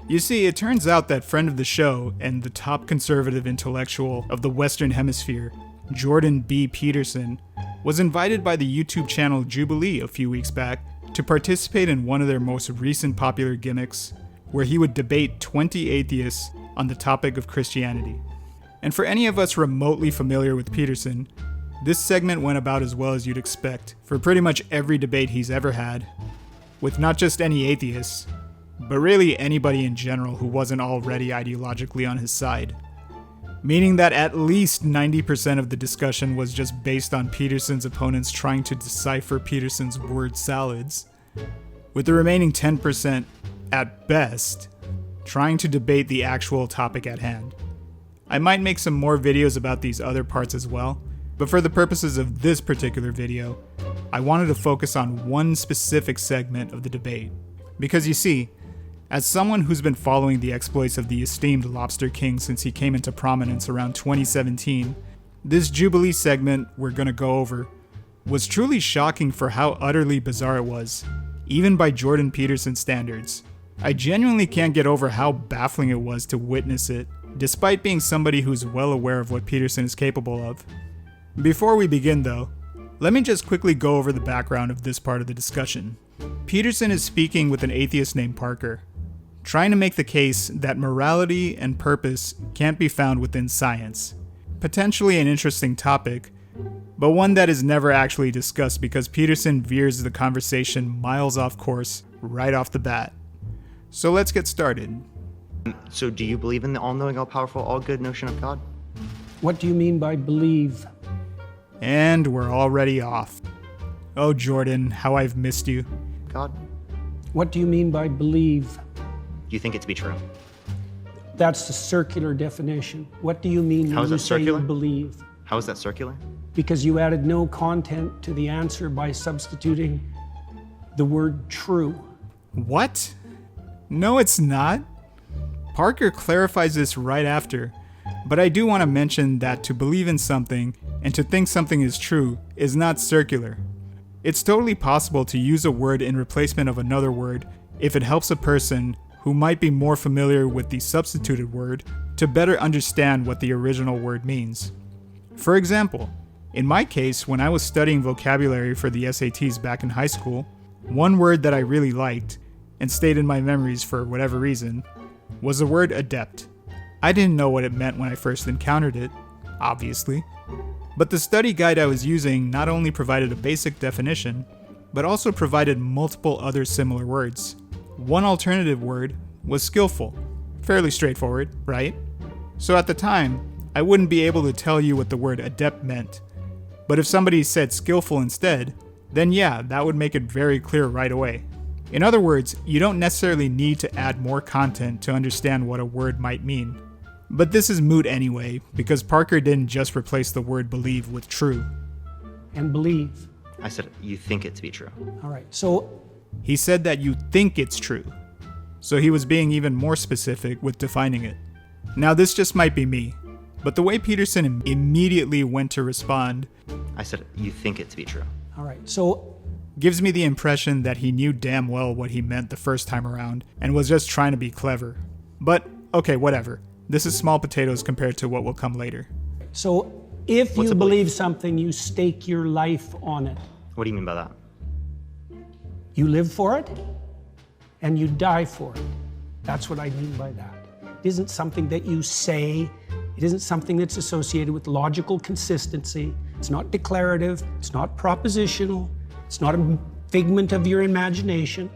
You see, it turns out that friend of the show and the top conservative intellectual of the Western Hemisphere, Jordan B. Peterson, was invited by the YouTube channel Jubilee a few weeks back to participate in one of their most recent popular gimmicks, where he would debate 20 atheists on the topic of Christianity. And for any of us remotely familiar with Peterson, this segment went about as well as you'd expect for pretty much every debate he's ever had, with not just any atheists, but really anybody in general who wasn't already ideologically on his side. Meaning that at least 90% of the discussion was just based on Peterson's opponents trying to decipher Peterson's word salads, with the remaining 10%, at best, trying to debate the actual topic at hand. I might make some more videos about these other parts as well, but for the purposes of this particular video, I wanted to focus on one specific segment of the debate. Because you see, as someone who's been following the exploits of the esteemed Lobster King since he came into prominence around 2017, this Jubilee segment we're gonna go over was truly shocking for how utterly bizarre it was, even by Jordan Peterson standards. I genuinely can't get over how baffling it was to witness it, despite being somebody who's well aware of what Peterson is capable of. Before we begin though, let me just quickly go over the background of this part of the discussion. Peterson is speaking with an atheist named Parker, trying to make the case that morality and purpose can't be found within science. Potentially an interesting topic, but one that is never actually discussed because Peterson veers the conversation miles off course right off the bat. So let's get started. So do you believe in the all-knowing, all-powerful, all-good notion of God? What do you mean by believe? And we're already off. Oh Jordan, how I've missed you. God? What do you mean by believe? Do you think it to be true? That's the circular definition. What do you mean How when is you that say you circular? believe? How is that circular? Because you added no content to the answer by substituting the word true. What? No, it's not. Parker clarifies this right after, but I do want to mention that to believe in something and to think something is true is not circular. It's totally possible to use a word in replacement of another word if it helps a person who might be more familiar with the substituted word to better understand what the original word means. For example, in my case, when I was studying vocabulary for the SATs back in high school, one word that I really liked and stayed in my memories for whatever reason was the word adept. I didn't know what it meant when I first encountered it, obviously, but the study guide I was using not only provided a basic definition, but also provided multiple other similar words. One alternative word was skillful. Fairly straightforward, right? So at the time, I wouldn't be able to tell you what the word adept meant. But if somebody said skillful instead, then yeah, that would make it very clear right away. In other words, you don't necessarily need to add more content to understand what a word might mean. But this is moot anyway, because Parker didn't just replace the word believe with true. And believe. I said you think it to be true. All right, so He said that you think it's true. So he was being even more specific with defining it. Now this just might be me, but the way Peterson immediately went to respond I said you think it to be true. all right, so gives me the impression that he knew damn well what he meant the first time around and was just trying to be clever. But okay, whatever. This is small potatoes compared to what will come later. if What's you a believe belief? something, you stake your life on it. What do you mean by that? You live for it, and you die for it. That's what I mean by that. It isn't something that you say. It isn't something that's associated with logical consistency. It's not declarative. It's not propositional. It's not a figment of your imagination.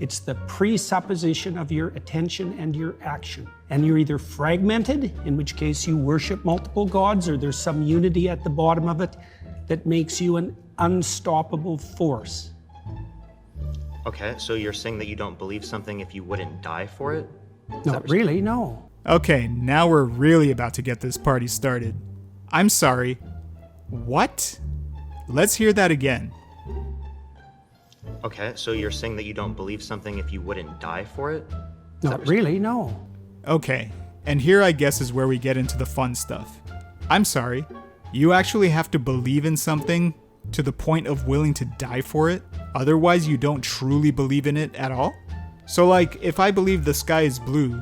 It's the presupposition of your attention and your action. And you're either fragmented, in which case you worship multiple gods, or there's some unity at the bottom of it that makes you an unstoppable force. Okay, so you're saying that you don't believe something if you wouldn't die for it? Not really, no. Okay, now we're really about to get this party started. I'm sorry. What? Let's hear that again. Okay, so you're saying that you don't believe something if you wouldn't die for it? Not really, no. Okay, and here I guess is where we get into the fun stuff. I'm sorry. You actually have to believe in something to the point of willing to die for it? Otherwise you don't truly believe in it at all? So like, if I believe the sky is blue,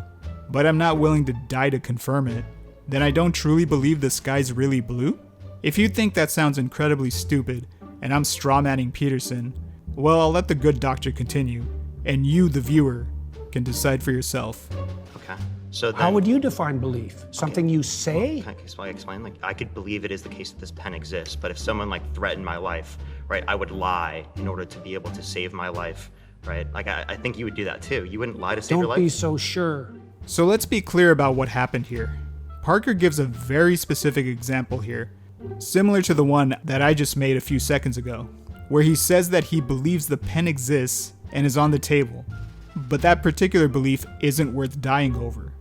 but I'm not willing to die to confirm it, then I don't truly believe the sky's really blue? If you think that sounds incredibly stupid, and I'm strawmanning Peterson, well, I'll let the good doctor continue, and you, the viewer, can decide for yourself. Okay. So then, How would you define belief? Something you say? Can I explain? Like, I could believe it is the case that this pen exists, but if someone like threatened my life, right, I would lie in order to be able to save my life, right? Like, I think you would do that too. You wouldn't lie to save your Don't life. be so sure. So let's be clear about what happened here. Parker gives a very specific example here, similar to the one that I just made a few seconds ago, where he says that he believes the pen exists and is on the table, but that particular belief isn't worth dying over.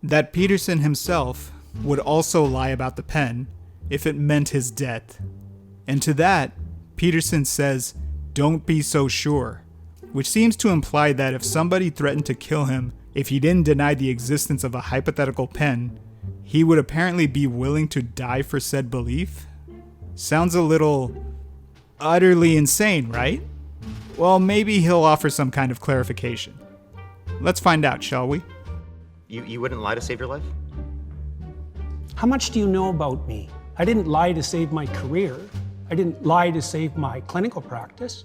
That Peterson himself would also lie about the pen if it meant his death. And to that, Peterson says, "Don't be so sure," which seems to imply that if somebody threatened to kill him if he didn't deny the existence of a hypothetical pen, he would apparently be willing to die for said belief? Sounds a little utterly insane, right? Well, maybe he'll offer some kind of clarification. Let's find out, shall we? You wouldn't lie to save your life? How much do you know about me? I didn't lie to save my career. I didn't lie to save my clinical practice.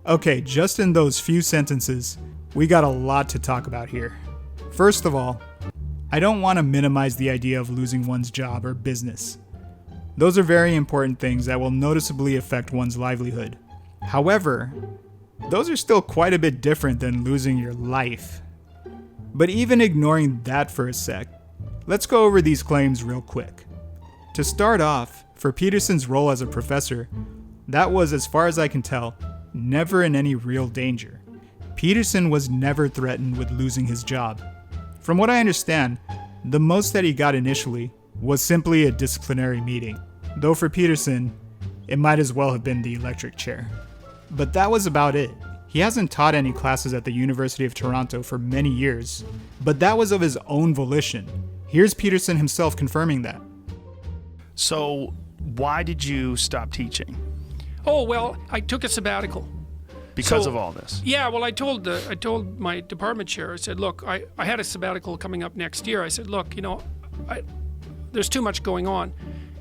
Okay, just in those few sentences, we got a lot to talk about here. First of all, I don't want to minimize the idea of losing one's job or business. Those are very important things that will noticeably affect one's livelihood. However, those are still quite a bit different than losing your life. But even ignoring that for a sec, let's go over these claims real quick. To start off, for Peterson's role as a professor, that was, as far as I can tell, never in any real danger. Peterson was never threatened with losing his job. From what I understand, the most that he got initially was simply a disciplinary meeting, though for Peterson, it might as well have been the electric chair. But that was about it. He hasn't taught any classes at the University of Toronto for many years, but that was of his own volition. Here's Peterson himself confirming that. So, why did you stop teaching? Oh, well, I took a sabbatical. Because So- of all this? Yeah, well, I told my department chair, I said, look, I had a sabbatical coming up next year. I said, look, there's too much going on.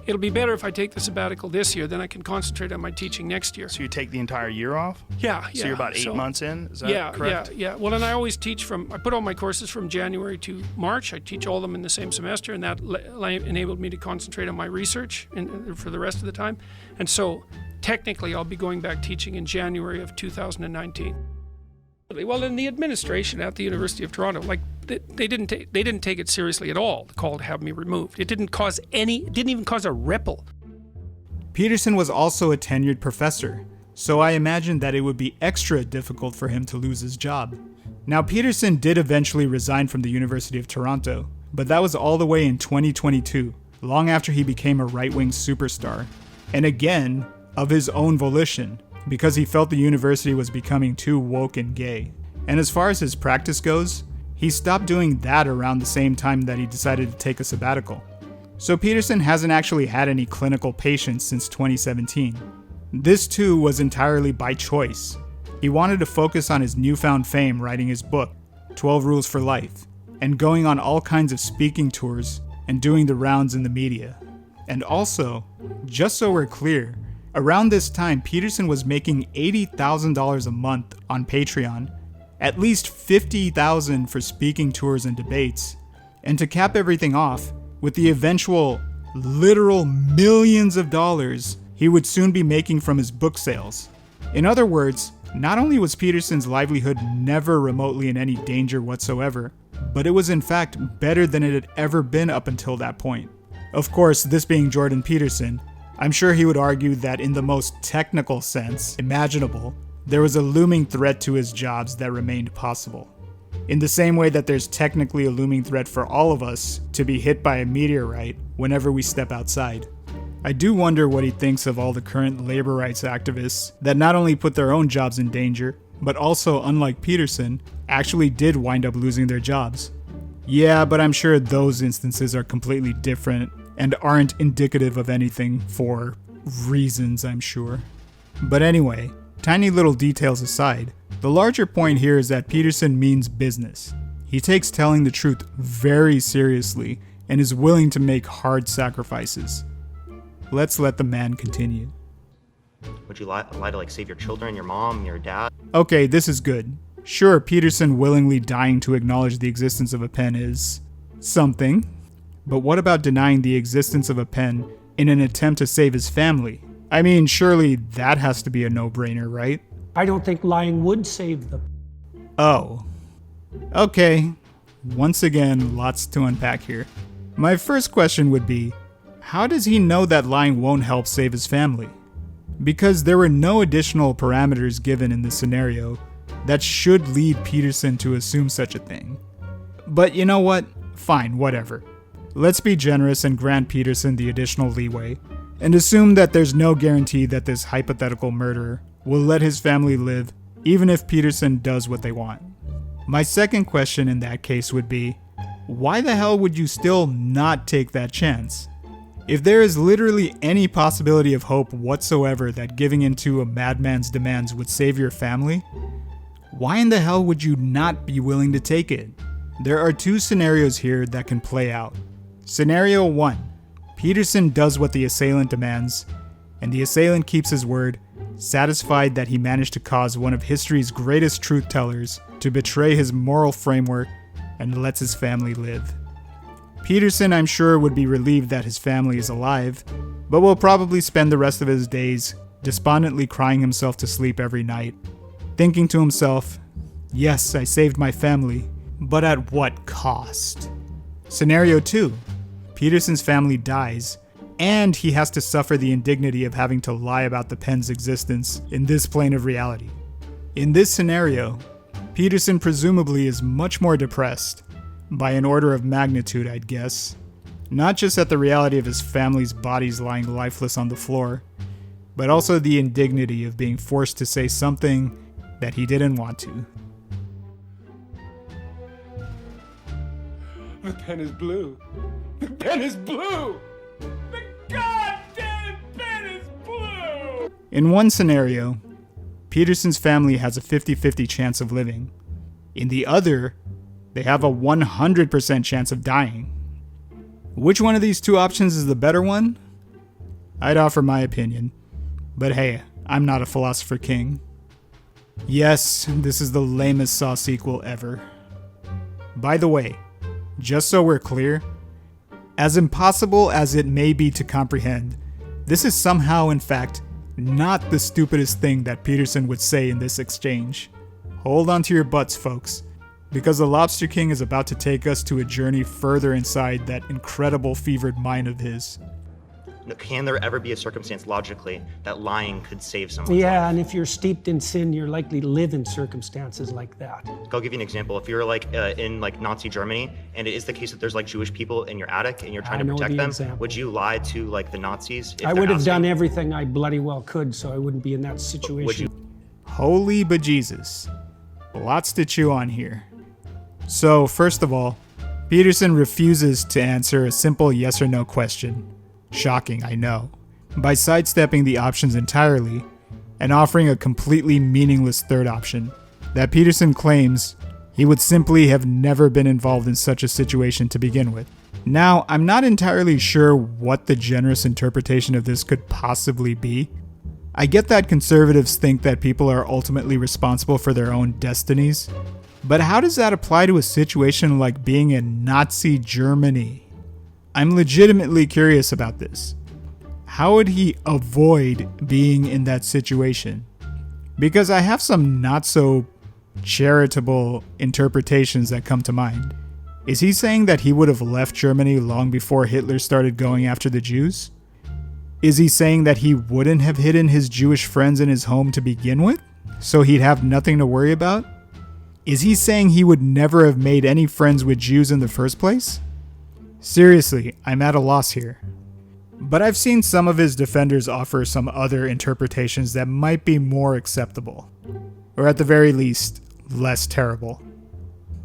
It'll be better if I take the sabbatical this year, then I can concentrate on my teaching next year. So you take the entire year off? Yeah. So you're about 8 months in? Is that correct? Yeah. Well, and I always teach I put all my courses from January to March. I teach all of them in the same semester, and that enabled me to concentrate on my research for the rest of the time. And so technically, I'll be going back teaching in January of 2019. Well, in the administration at the University of Toronto, they didn't take it seriously at all, the call to have me removed. It didn't even cause a ripple. Peterson was also a tenured professor, so I imagine that it would be extra difficult for him to lose his job. Now, Peterson did eventually resign from the University of Toronto, but that was all the way in 2022, long after he became a right-wing superstar. And again, of his own volition, because he felt the university was becoming too woke and gay. And as far as his practice goes, he stopped doing that around the same time that he decided to take a sabbatical. So Peterson hasn't actually had any clinical patients since 2017. This too was entirely by choice. He wanted to focus on his newfound fame writing his book, 12 Rules for Life, and going on all kinds of speaking tours and doing the rounds in the media. And also, just so we're clear, around this time, Peterson was making $80,000 a month on Patreon, at least $50,000 for speaking tours and debates, and to cap everything off, with the eventual literal millions of dollars he would soon be making from his book sales. In other words, not only was Peterson's livelihood never remotely in any danger whatsoever, but it was in fact better than it had ever been up until that point. Of course, this being Jordan Peterson, I'm sure he would argue that in the most technical sense imaginable, there was a looming threat to his jobs that remained possible. In the same way that there's technically a looming threat for all of us to be hit by a meteorite whenever we step outside. I do wonder what he thinks of all the current labor rights activists that not only put their own jobs in danger, but also, unlike Peterson, actually did wind up losing their jobs. Yeah, but I'm sure those instances are completely different and aren't indicative of anything for reasons, I'm sure. But anyway, tiny little details aside, the larger point here is that Peterson means business. He takes telling the truth very seriously and is willing to make hard sacrifices. Let's let the man continue. Would you lie to like save your children, your mom, your dad? Okay, this is good. Sure, Peterson willingly dying to acknowledge the existence of a pen is something. But what about denying the existence of a pen in an attempt to save his family? I mean, surely that has to be a no-brainer, right? I don't think lying would save them. Oh. Okay. Once again, lots to unpack here. My first question would be, how does he know that lying won't help save his family? Because there were no additional parameters given in this scenario that should lead Peterson to assume such a thing. But you know what? Fine, whatever. Let's be generous and grant Peterson the additional leeway, and assume that there's no guarantee that this hypothetical murderer will let his family live, even if Peterson does what they want. My second question in that case would be, why the hell would you still not take that chance? If there is literally any possibility of hope whatsoever that giving into a madman's demands would save your family, why in the hell would you not be willing to take it? There are two scenarios here that can play out. Scenario 1. Peterson does what the assailant demands, and the assailant keeps his word, satisfied that he managed to cause one of history's greatest truth tellers to betray his moral framework and lets his family live. Peterson, I'm sure, would be relieved that his family is alive, but will probably spend the rest of his days despondently crying himself to sleep every night, thinking to himself, yes, I saved my family, but at what cost? Scenario 2. Peterson's family dies, and he has to suffer the indignity of having to lie about the pen's existence in this plane of reality. In this scenario, Peterson presumably is much more depressed, by an order of magnitude, I'd guess. Not just at the reality of his family's bodies lying lifeless on the floor, but also the indignity of being forced to say something that he didn't want to. The pen is blue. The pen is blue! The goddamn pen is blue! In one scenario, Peterson's family has a 50-50 chance of living. In the other, they have a 100% chance of dying. Which one of these two options is the better one? I'd offer my opinion. But hey, I'm not a philosopher king. Yes, this is the lamest Saw sequel ever. By the way, just so we're clear, as impossible as it may be to comprehend, this is somehow, in fact, not the stupidest thing that Peterson would say in this exchange. Hold on to your butts, folks, because the Lobster King is about to take us to a journey further inside that incredible fevered mind of his. Can there ever be a circumstance logically that lying could save someone? Yeah, and if you're steeped in sin, you're likely to live in circumstances like that. I'll give you an example. If you're like in like Nazi Germany, and it is the case that there's like Jewish people in your attic and you're trying to protect them, example. Would you lie to like the Nazis? I would have done everything I bloody well could so I wouldn't be in that situation. Would you? Holy bejesus. Lots to chew on here. So, first of all, Peterson refuses to answer a simple yes or no question. Shocking, I know. By sidestepping the options entirely and offering a completely meaningless third option that Peterson claims he would simply have never been involved in such a situation to begin with. Now, I'm not entirely sure what the generous interpretation of this could possibly be. I get that conservatives think that people are ultimately responsible for their own destinies, but how does that apply to a situation like being in Nazi Germany? I'm legitimately curious about this. How would he avoid being in that situation? Because I have some not so charitable interpretations that come to mind. Is he saying that he would have left Germany long before Hitler started going after the Jews? Is he saying that he wouldn't have hidden his Jewish friends in his home to begin with, so he'd have nothing to worry about? Is he saying he would never have made any friends with Jews in the first place? Seriously, I'm at a loss here. But I've seen some of his defenders offer some other interpretations that might be more acceptable, or at the very least, less terrible.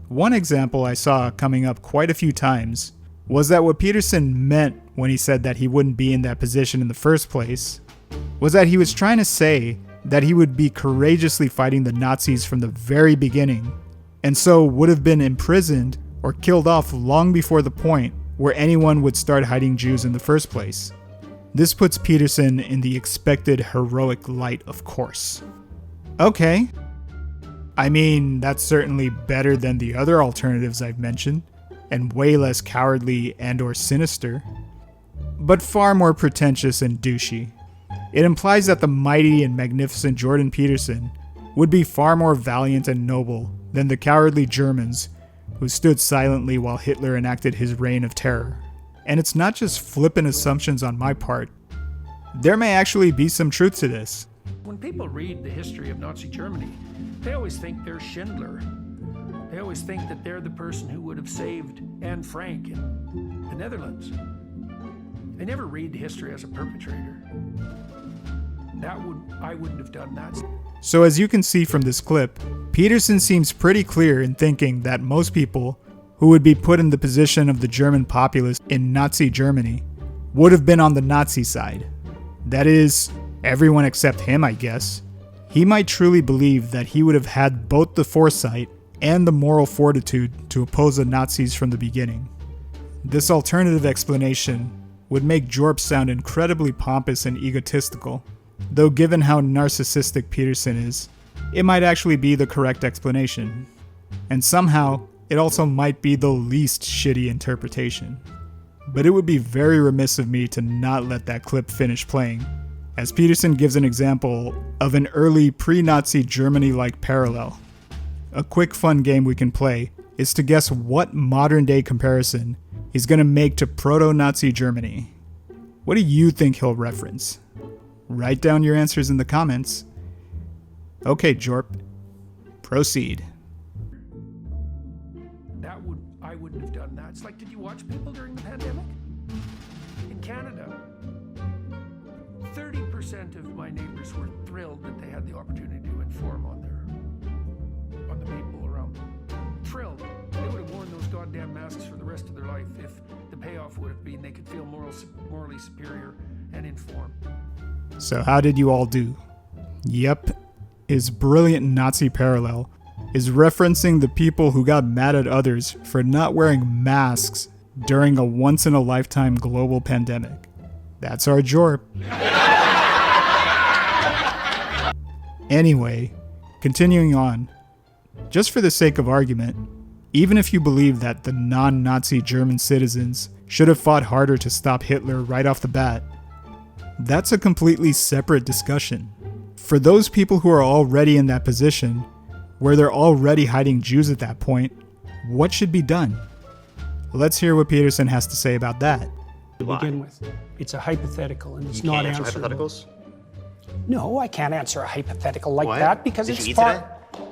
One example I saw coming up quite a few times was that what Peterson meant when he said that he wouldn't be in that position in the first place was that he was trying to say that he would be courageously fighting the Nazis from the very beginning, and so would have been imprisoned or killed off long before the point where anyone would start hiding Jews in the first place. This puts Peterson in the expected heroic light, of course. Okay. I mean, that's certainly better than the other alternatives I've mentioned, and way less cowardly and/or sinister, but far more pretentious and douchey. It implies that the mighty and magnificent Jordan Peterson would be far more valiant and noble than the cowardly Germans who stood silently while Hitler enacted his reign of terror. And it's not just flippant assumptions on my part. There may actually be some truth to this. When people read the history of Nazi Germany, they always think they're Schindler. They always think that they're the person who would have saved Anne Frank in the Netherlands. They never read history as a perpetrator. I wouldn't have done that. So as you can see from this clip, Peterson seems pretty clear in thinking that most people who would be put in the position of the German populace in Nazi Germany would have been on the Nazi side. That is, everyone except him, I guess. He might truly believe that he would have had both the foresight and the moral fortitude to oppose the Nazis from the beginning. This alternative explanation would make Jorp sound incredibly pompous and egotistical, though given how narcissistic Peterson is, it might actually be the correct explanation. And somehow, it also might be the least shitty interpretation. But it would be very remiss of me to not let that clip finish playing, as Peterson gives an example of an early pre-Nazi Germany-like parallel. A quick fun game we can play is to guess what modern-day comparison he's going to make to proto-Nazi Germany. What do you think he'll reference? Write down your answers in the comments. Okay, Jorp, proceed. I wouldn't have done that. It's like, did you watch people during the pandemic? In Canada, 30% of my neighbors were thrilled that they had the opportunity to inform on the people around them. Thrilled. They would have worn those goddamn masks for the rest of their life if the payoff would have been they could feel morally superior and informed. So how did you all do? Yep, his brilliant Nazi parallel is referencing the people who got mad at others for not wearing masks during a once-in-a-lifetime global pandemic. That's our Jorp. Anyway, continuing on. Just for the sake of argument, even if you believe that the non-Nazi German citizens should have fought harder to stop Hitler right off the bat, that's a completely separate discussion. For those people who are already in that position, where they're already hiding Jews at that point, what should be done? Let's hear what Peterson has to say about that. To begin with, it's a hypothetical and it's You not can't answer answerable. hypotheticals? No, I can't answer a hypothetical like What? that because Did it's you eat far. today?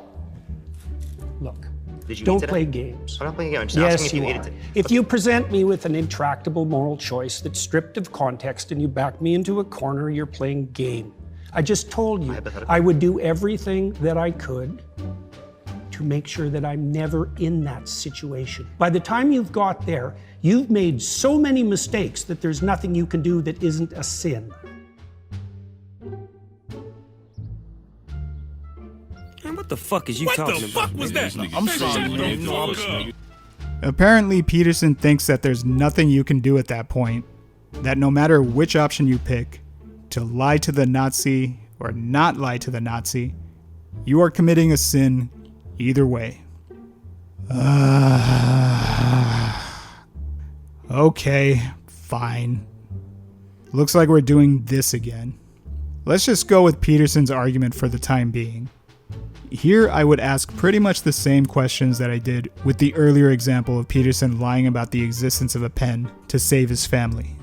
Look, Did you eat don't today? play games. I'm not playing a game. I'm just Yes, asking if you you ate are. it. If you present me with an intractable moral choice that's stripped of context and you back me into a corner, you're playing game. I just told you Hypothetical. I would do everything that I could to make sure that I'm never in that situation. By the time you've got there, you've made so many mistakes that there's nothing you can do that isn't a sin. Man, what the fuck is you talking about? was that? I'm sorry. Apparently, Peterson thinks that there's nothing you can do at that point, that no matter which option you pick, to lie to the Nazi or not lie to the Nazi, you are committing a sin either way. Okay, fine. Looks like we're doing this again. Let's just go with Peterson's argument for the time being. Here I would ask pretty much the same questions that I did with the earlier example of Peterson lying about the existence of a pen to save his family.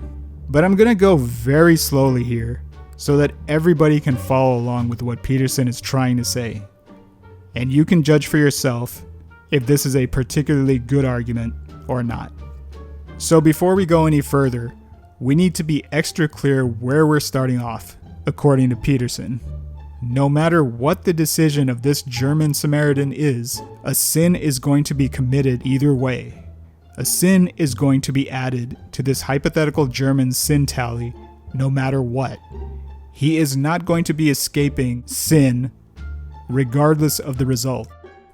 But I'm gonna go very slowly here so that everybody can follow along with what Peterson is trying to say. And you can judge for yourself if this is a particularly good argument or not. So before we go any further, we need to be extra clear where we're starting off, according to Peterson. No matter what the decision of this German Samaritan is, a sin is going to be committed either way. A sin is going to be added to this hypothetical German sin tally no matter what. he is not going to be escaping sin regardless of the result.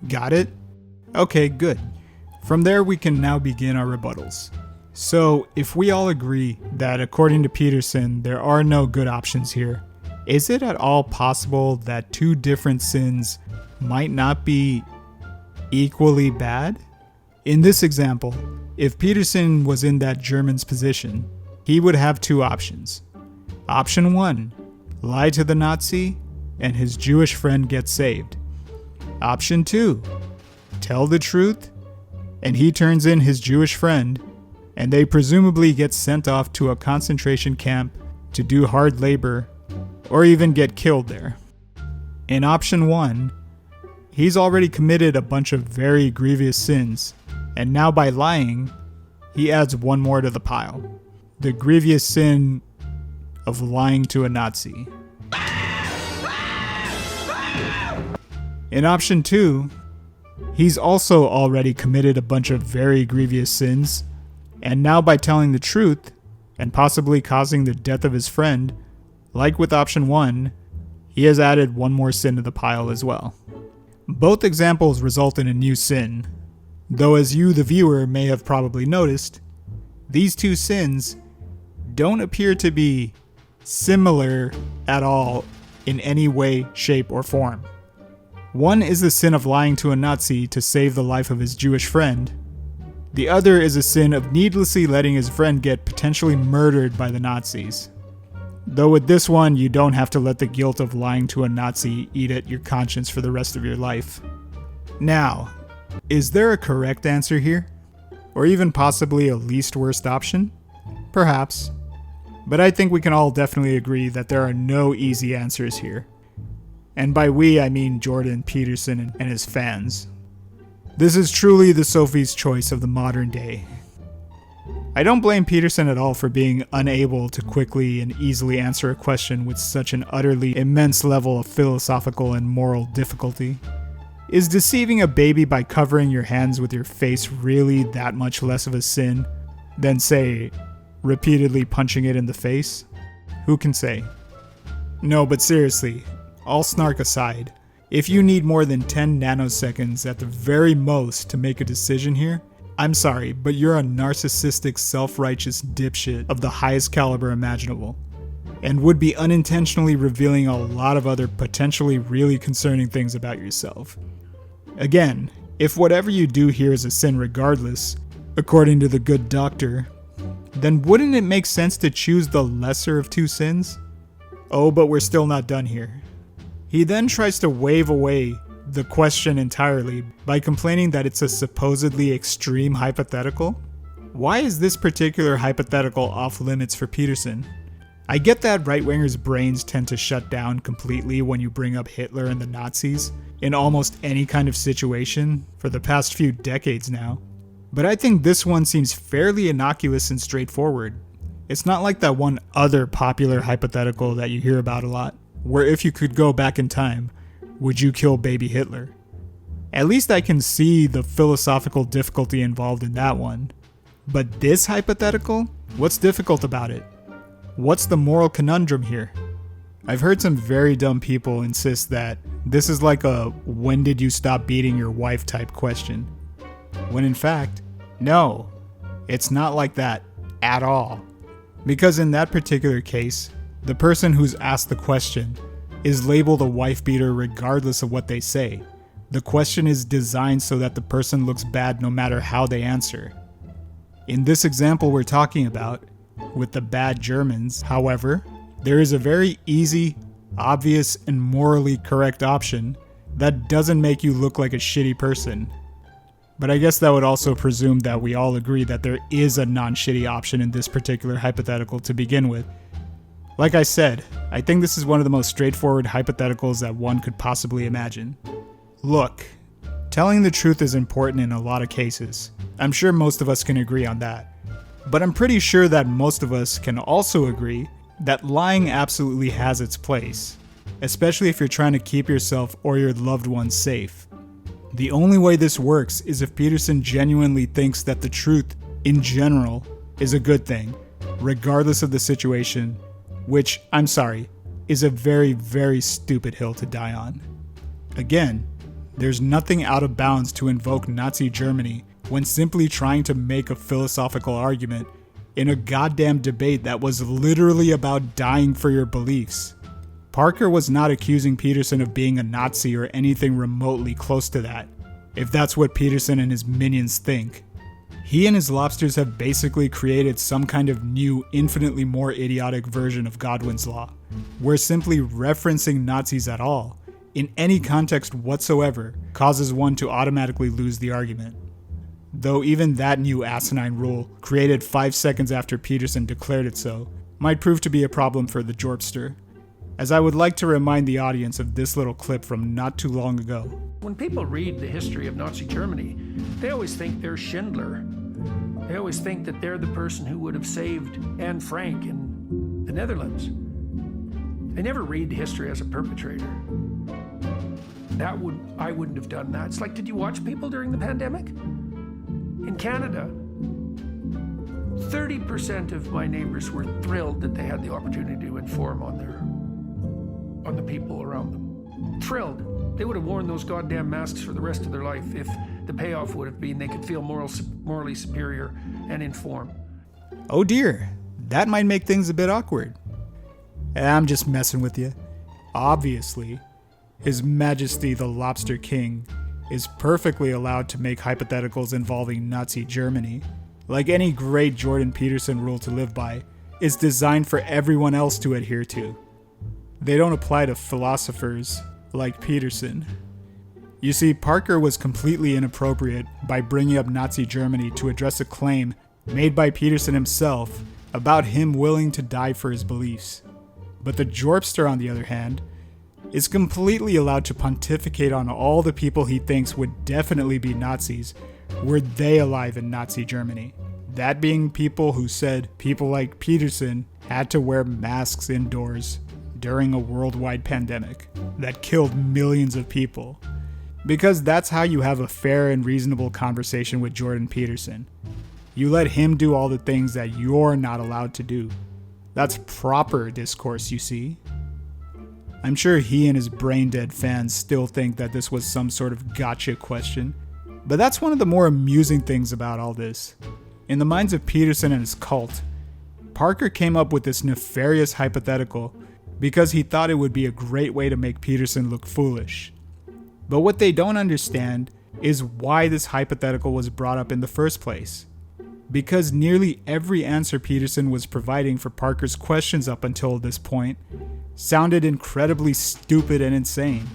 Got it? Okay, good. From there, we can now begin our rebuttals. So, if we all agree that according to Peterson, there are no good options here, is it at all possible that two different sins might not be equally bad? In this example, if Peterson was in that German's position, he would have two options. Option 1, lie to the Nazi and his Jewish friend gets saved. Option 2, tell the truth and he turns in his Jewish friend and they presumably get sent off to a concentration camp to do hard labor or even get killed there. In option 1, he's already committed a bunch of very grievous sins, and now by lying, he adds one more to the pile. The grievous sin of lying to a Nazi. In option 2, he's also already committed a bunch of very grievous sins, and now by telling the truth, and possibly causing the death of his friend, like with option 1, he has added one more sin to the pile as well. Both examples result in a new sin, though as you, the viewer, may have probably noticed, these two sins don't appear to be similar at all in any way, shape, or form. One is the sin of lying to a Nazi to save the life of his Jewish friend. The other is a sin of needlessly letting his friend get potentially murdered by the Nazis. Though with this one, you don't have to let the guilt of lying to a Nazi eat at your conscience for the rest of your life. Now, is there a correct answer here? Or even possibly a least worst option? Perhaps. But I think we can all definitely agree that there are no easy answers here. And by we, I mean Jordan Peterson and his fans. This is truly the Sophie's choice of the modern day. I don't blame Peterson at all for being unable to quickly and easily answer a question with such an utterly immense level of philosophical and moral difficulty. Is deceiving a baby by covering your hands with your face really that much less of a sin than, say, repeatedly punching it in the face? Who can say? No, but seriously, all snark aside, if you need more than 10 nanoseconds at the very most to make a decision here, I'm sorry, but you're a narcissistic, self-righteous dipshit of the highest caliber imaginable, and would be unintentionally revealing a lot of other potentially really concerning things about yourself. Again, if whatever you do here is a sin regardless, according to the good doctor, then wouldn't it make sense to choose the lesser of two sins? Oh, but we're still not done here. He then tries to wave away the question entirely by complaining that it's a supposedly extreme hypothetical. Why is this particular hypothetical off limits for Peterson? I get that right-wingers' brains tend to shut down completely when you bring up Hitler and the Nazis in almost any kind of situation for the past few decades now, but I think this one seems fairly innocuous and straightforward. It's not like that one other popular hypothetical that you hear about a lot, where if you could go back in time, would you kill baby Hitler? At least I can see the philosophical difficulty involved in that one. But this hypothetical? What's difficult about it? What's the moral conundrum here? I've heard some very dumb people insist that this is like a when did you stop beating your wife type question. When in fact, no, it's not like that at all. Because in that particular case, the person who's asked the question is labeled a wife beater regardless of what they say. The question is designed so that the person looks bad no matter how they answer. In this example we're talking about, with the bad Germans, however, there is a very easy, obvious, and morally correct option that doesn't make you look like a shitty person. But I guess that would also presume that we all agree that there is a non-shitty option in this particular hypothetical to begin with. Like I said, I think this is one of the most straightforward hypotheticals that one could possibly imagine. Look, telling the truth is important in a lot of cases. I'm sure most of us can agree on that. But I'm pretty sure that most of us can also agree that lying absolutely has its place, especially if you're trying to keep yourself or your loved ones safe. The only way this works is if Peterson genuinely thinks that the truth, in general, is a good thing, regardless of the situation, which, I'm sorry, is a very, very stupid hill to die on. Again, there's nothing out of bounds to invoke Nazi Germany when simply trying to make a philosophical argument in a goddamn debate that was literally about dying for your beliefs. Parker was not accusing Peterson of being a Nazi or anything remotely close to that, if that's what Peterson and his minions think. He and his lobsters have basically created some kind of new, infinitely more idiotic version of Godwin's Law, where simply referencing Nazis at all, in any context whatsoever, causes one to automatically lose the argument. Though even that new asinine rule, created 5 seconds after Peterson declared it so, might prove to be a problem for the Jorpster, as I would like to remind the audience of this little clip from not too long ago. When people read the history of Nazi Germany, they always think they're Schindler. They always think that they're the person who would have saved Anne Frank in the Netherlands. They never read history as a perpetrator. I wouldn't have done that. It's like, did you watch people during the pandemic? In Canada, 30% of my neighbors were thrilled that they had the opportunity to inform on the people around them. Thrilled. They would have worn those goddamn masks for the rest of their life if the payoff would have been they could feel morally superior and informed. Oh dear, that might make things a bit awkward. I'm just messing with you. Obviously, His Majesty the Lobster King is perfectly allowed to make hypotheticals involving Nazi Germany. Like any great Jordan Peterson rule to live by, it's designed for everyone else to adhere to. They don't apply to philosophers like Peterson. You see, Parker was completely inappropriate by bringing up Nazi Germany to address a claim made by Peterson himself about him willing to die for his beliefs. But the Jorpster, on the other hand, is completely allowed to pontificate on all the people he thinks would definitely be Nazis were they alive in Nazi Germany. That being people who said people like Peterson had to wear masks indoors during a worldwide pandemic that killed millions of people. Because that's how you have a fair and reasonable conversation with Jordan Peterson. You let him do all the things that you're not allowed to do. That's proper discourse, you see. I'm sure he and his brain-dead fans still think that this was some sort of gotcha question, but that's one of the more amusing things about all this. In the minds of Peterson and his cult, Parker came up with this nefarious hypothetical because he thought it would be a great way to make Peterson look foolish. But what they don't understand is why this hypothetical was brought up in the first place. Because nearly every answer Peterson was providing for Parker's questions up until this point sounded incredibly stupid and insane.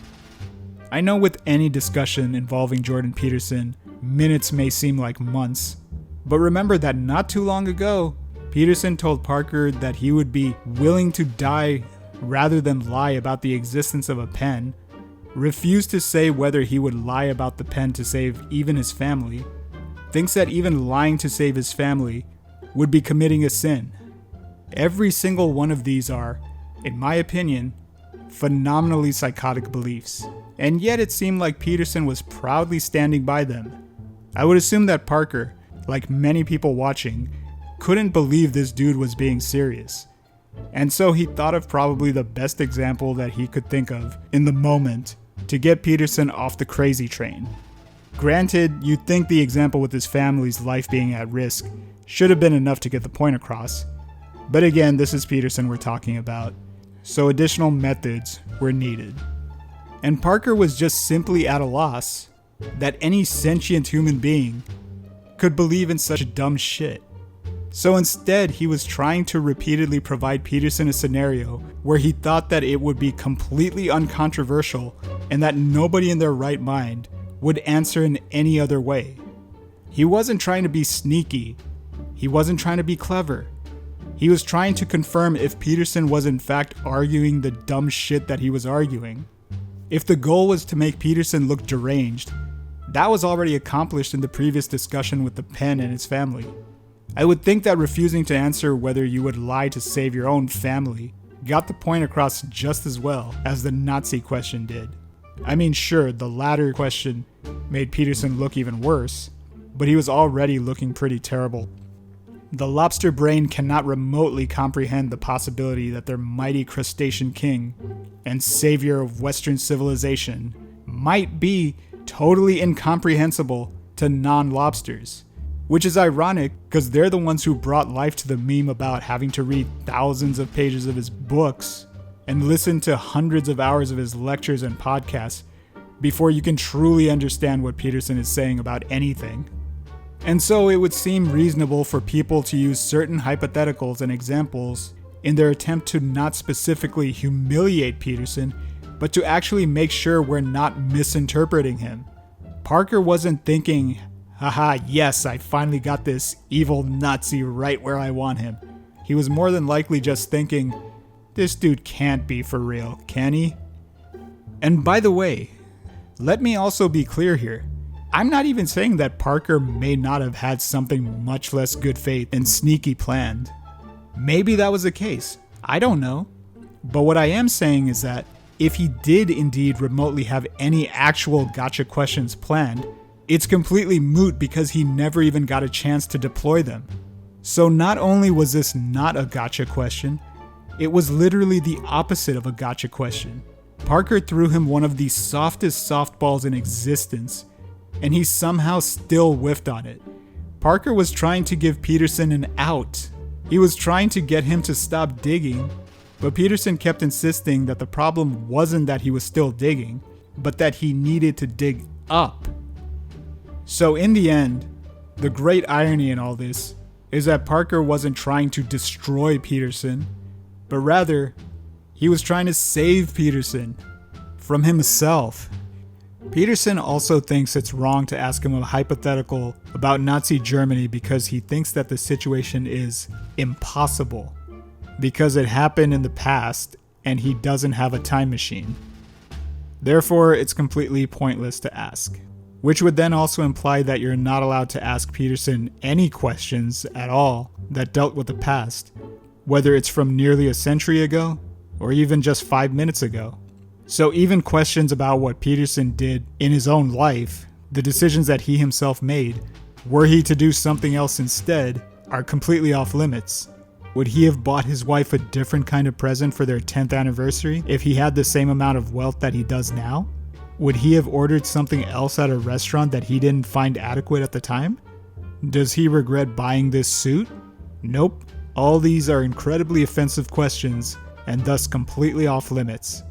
I know with any discussion involving Jordan Peterson, minutes may seem like months, but remember that not too long ago, Peterson told Parker that he would be willing to die rather than lie about the existence of a pen, refused to say whether he would lie about the pen to save even his family, thinks that even lying to save his family would be committing a sin. Every single one of these are, in my opinion, phenomenally psychotic beliefs, and yet it seemed like Peterson was proudly standing by them. I would assume that Parker, like many people watching, couldn't believe this dude was being serious. And so he thought of probably the best example that he could think of in the moment to get Peterson off the crazy train. Granted, you'd think the example with his family's life being at risk should have been enough to get the point across. But again, this is Peterson we're talking about, so additional methods were needed. And Parker was just simply at a loss that any sentient human being could believe in such dumb shit. So instead, he was trying to repeatedly provide Peterson a scenario where he thought that it would be completely uncontroversial and that nobody in their right mind would answer in any other way. He wasn't trying to be sneaky. He wasn't trying to be clever. He was trying to confirm if Peterson was in fact arguing the dumb shit that he was arguing. If the goal was to make Peterson look deranged, that was already accomplished in the previous discussion with the pen and his family. I would think that refusing to answer whether you would lie to save your own family got the point across just as well as the Nazi question did. I mean, sure, the latter question made Peterson look even worse, but he was already looking pretty terrible. The lobster brain cannot remotely comprehend the possibility that their mighty crustacean king and savior of Western civilization might be totally incomprehensible to non-lobsters. Which is ironic because they're the ones who brought life to the meme about having to read thousands of pages of his books and listen to hundreds of hours of his lectures and podcasts before you can truly understand what Peterson is saying about anything. And so it would seem reasonable for people to use certain hypotheticals and examples in their attempt to not specifically humiliate Peterson, but to actually make sure we're not misinterpreting him. Parker wasn't thinking, haha, yes, I finally got this evil Nazi right where I want him. He was more than likely just thinking, this dude can't be for real, can he? And by the way, let me also be clear here. I'm not even saying that Parker may not have had something much less good faith and sneaky planned. Maybe that was the case. I don't know. But what I am saying is that if he did indeed remotely have any actual gotcha questions planned, it's completely moot because he never even got a chance to deploy them. So not only was this not a gotcha question, it was literally the opposite of a gotcha question. Parker threw him one of the softest softballs in existence, and he somehow still whiffed on it. Parker was trying to give Peterson an out. He was trying to get him to stop digging, but Peterson kept insisting that the problem wasn't that he was still digging, but that he needed to dig up. So in the end, the great irony in all this is that Parker wasn't trying to destroy Peterson, but rather, he was trying to save Peterson from himself. Peterson also thinks it's wrong to ask him a hypothetical about Nazi Germany because he thinks that the situation is impossible, because it happened in the past and he doesn't have a time machine. Therefore, it's completely pointless to ask. Which would then also imply that you're not allowed to ask Peterson any questions at all that dealt with the past, whether it's from nearly a century ago or even just 5 minutes ago. So even questions about what Peterson did in his own life, the decisions that he himself made, were he to do something else instead, are completely off limits. Would he have bought his wife a different kind of present for their 10th anniversary if he had the same amount of wealth that he does now? Would he have ordered something else at a restaurant that he didn't find adequate at the time? Does he regret buying this suit? Nope. All these are incredibly offensive questions and thus completely off limits.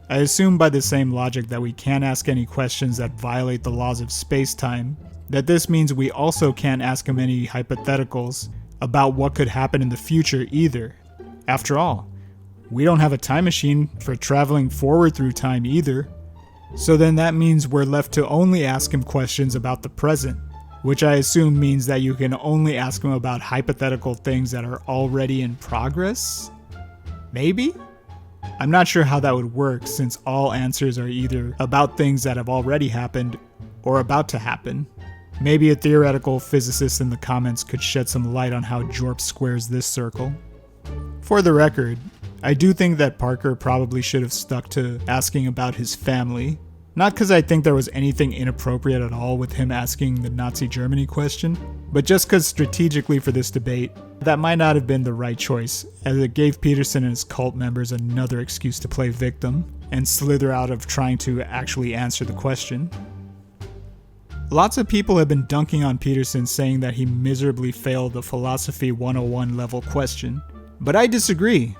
I assume by the same logic that we can't ask any questions that violate the laws of space-time, that this means we also can't ask him any hypotheticals about what could happen in the future either. After all, we don't have a time machine for traveling forward through time either. So then that means we're left to only ask him questions about the present, which I assume means that you can only ask him about hypothetical things that are already in progress? Maybe? I'm not sure how that would work since all answers are either about things that have already happened or about to happen. Maybe a theoretical physicist in the comments could shed some light on how Jorp squares this circle. For the record, I do think that Parker probably should have stuck to asking about his family. Not because I think there was anything inappropriate at all with him asking the Nazi Germany question, but just because strategically for this debate, that might not have been the right choice, as it gave Peterson and his cult members another excuse to play victim and slither out of trying to actually answer the question. Lots of people have been dunking on Peterson saying that he miserably failed the Philosophy 101 level question, but I disagree,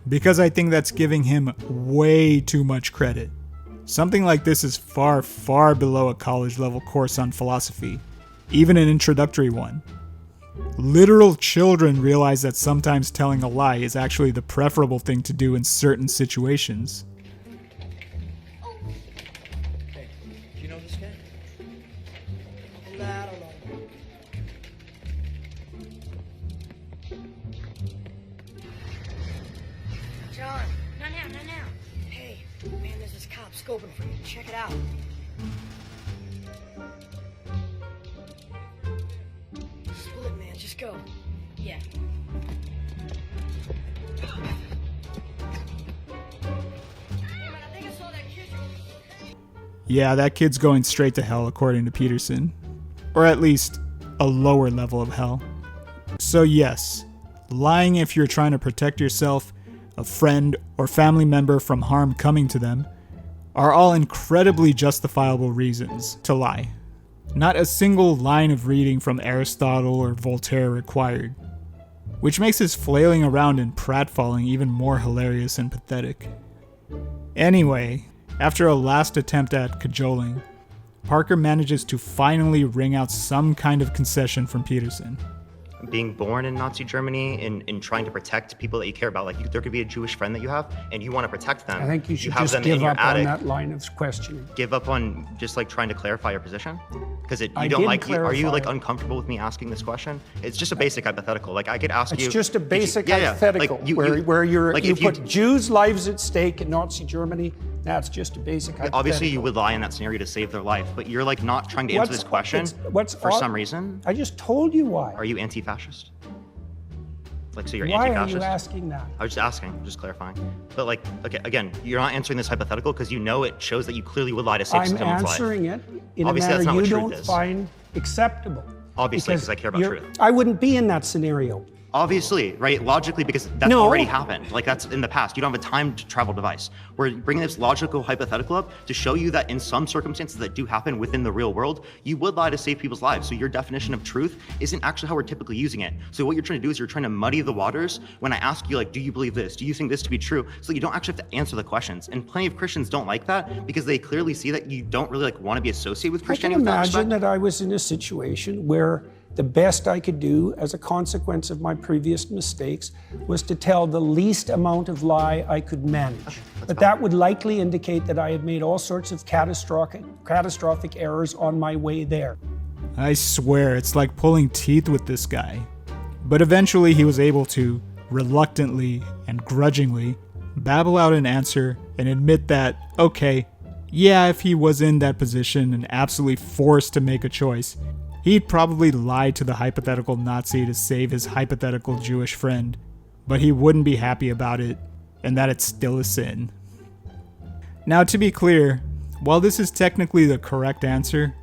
because I think that's giving him way too much credit. Something like this is far, far below a college level course on philosophy, even an introductory one. Literal children realize that sometimes telling a lie is actually the preferable thing to do in certain situations. Hey, do you know this guy? Nah, I don't know. John. Not now, not now. Hey, man, there's this cop scoping for you. Check it out. Split, man. Just go. Yeah. Yeah, that kid's going straight to hell according to Peterson. Or at least, a lower level of hell. So yes, lying if you're trying to protect yourself, a friend, or family member from harm coming to them are all incredibly justifiable reasons to lie. Not a single line of reading from Aristotle or Voltaire required, which makes his flailing around and pratfalling even more hilarious and pathetic. Anyway, after a last attempt at cajoling, Parker manages to finally wring out some kind of concession from Peterson. Being born in Nazi Germany and trying to protect people that you care about, like there could be a Jewish friend that you have and you want to protect them. I think you should have just them give in your up on attic. that line of questioning. Give up on just like trying to clarify your position? Because you I don't did like, are you like clarify. uncomfortable with me asking this question? It's just a basic hypothetical. Like I could ask you. It's just a basic Yeah, yeah. hypothetical Like, where like, you if put Jews' lives at stake in Nazi Germany. That's just a basic hypothetical. Obviously you would lie in that scenario to save their life, but you're like not trying to answer this question for some reason. I just told you why. Are you anti-fascist? Like, so you're Why anti-fascist? are you asking that? I was just asking, just clarifying. But like, okay, again, you're not answering this hypothetical because you know it shows that you clearly would lie to save I'm someone's life. answering it in Obviously, a that's manner not what you truth don't is. find acceptable. Obviously, because I care about you're- truth. I wouldn't be in that scenario. Obviously, right? Logically, because that's No. already happened. Like that's in the past. You don't have a time travel device. We're bringing this logical hypothetical up to show you that in some circumstances that do happen within the real world, you would lie to save people's lives. So your definition of truth isn't actually how we're typically using it. So what you're trying to do is you're trying to muddy the waters when I ask you, like, do you believe this? Do you think this to be true? So you don't actually have to answer the questions. And plenty of Christians don't like that because they clearly see that you don't really like want to be associated with I can Christianity with that imagine respect. that I was in a situation where the best I could do as a consequence of my previous mistakes was to tell the least amount of lie I could manage. But that would likely indicate that I had made all sorts of catastrophic errors on my way there. I swear, it's like pulling teeth with this guy. But eventually he was able to, reluctantly and grudgingly, babble out an answer and admit that, okay, yeah, if he was in that position and absolutely forced to make a choice, he'd probably lie to the hypothetical Nazi to save his hypothetical Jewish friend, but he wouldn't be happy about it, and that it's still a sin. Now, to be clear, while this is technically the correct answer,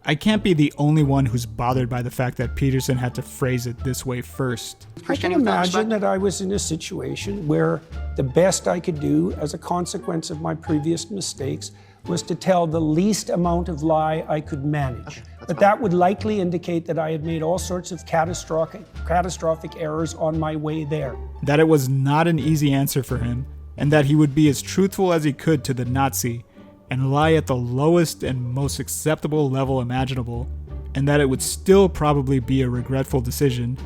I can't be the only one who's bothered by the fact that Peterson had to phrase it this way first. I can imagine that I was in a situation where the best I could do as a consequence of my previous mistakes was to tell the least amount of lie I could manage. But that would likely indicate that I had made all sorts of catastrophic errors on my way there. That it was not an easy answer for him, and that he would be as truthful as he could to the Nazi and lie at the lowest and most acceptable level imaginable, and that it would still probably be a regretful decision,